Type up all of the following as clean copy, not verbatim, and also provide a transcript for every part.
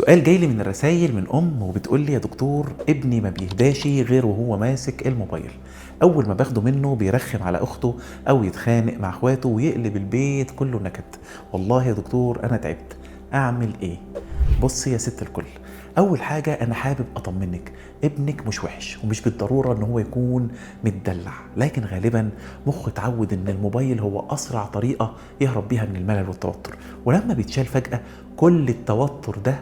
سؤال جاي لي من الرسايل من وبتقول لي: يا دكتور، ابني ما بيهداش غير وهو ماسك الموبايل. اول ما باخده منه بيرخم على اخته او يتخانق مع اخواته ويقلب البيت كله نكد. والله يا دكتور انا تعبت، اعمل ايه؟ بصي يا ست الكل، اول حاجة انا حابب اطمنك، ابنك مش وحش ومش بالضرورة ان هو يكون متدلع، لكن غالبا مخه اتعود ان الموبايل هو اسرع طريقة يهرب بيها من الملل والتوتر، ولما بيتشال فجأة كل التوتر ده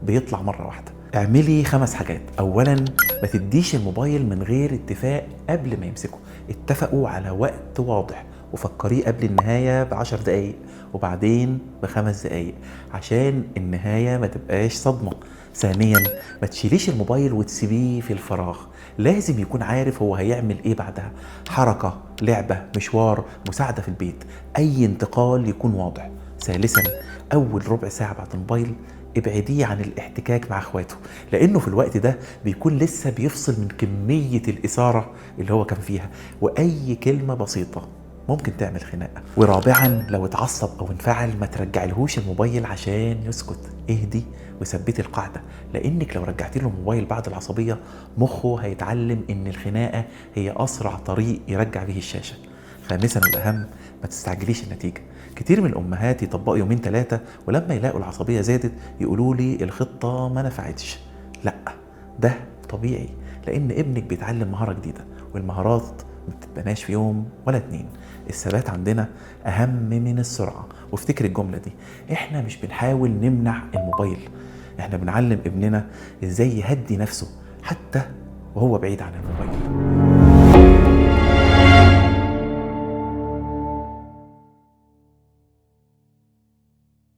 بيطلع مرة واحدة. اعملي 5 حاجات. اولا، ما تديش الموبايل من غير اتفاق قبل ما يمسكه. اتفقوا على وقت واضح وفكريه قبل النهاية ب10 دقايق وبعدين ب5 دقايق عشان النهاية ما تبقاش صدمة. ثانيا، ما تشيليش الموبايل وتسيبيه في الفراغ، لازم يكون عارف هو هيعمل ايه بعدها. حركة، لعبة، مشوار، مساعدة في البيت، اي انتقال يكون واضح. ثالثا، اول ربع ساعة بعد الموبايل ابعديه عن الاحتكاك مع اخواته، لانه في الوقت ده بيكون لسه بيفصل من كمية الاثارة اللي هو كان فيها، واي كلمة بسيطة ممكن تعمل خناقة. ورابعا، لو اتعصب او انفعل ما ترجعلهوش الموبايل عشان يسكت. اهدي وثبتي القاعدة، لانك لو رجعتي له الموبايل بعد العصبية مخه هيتعلم ان الخناقة هي اسرع طريق يرجع به الشاشة. خامسا والاهم، ما تستعجليش النتيجة. كتير من الامهات يطبقوا يومين 3 ولما يلاقوا العصبية زادت يقولوا لي الخطة ما نفعتش. لا، ده طبيعي، لان ابنك بيتعلم مهارة جديدة، والمهارات ما بتتبناش في يوم ولا 2. الثبات عندنا اهم من السرعة. وافتكر الجملة دي: احنا مش بنحاول نمنع الموبايل، احنا بنعلم ابننا ازاي يهدي نفسه حتى وهو بعيد عن الموبايل.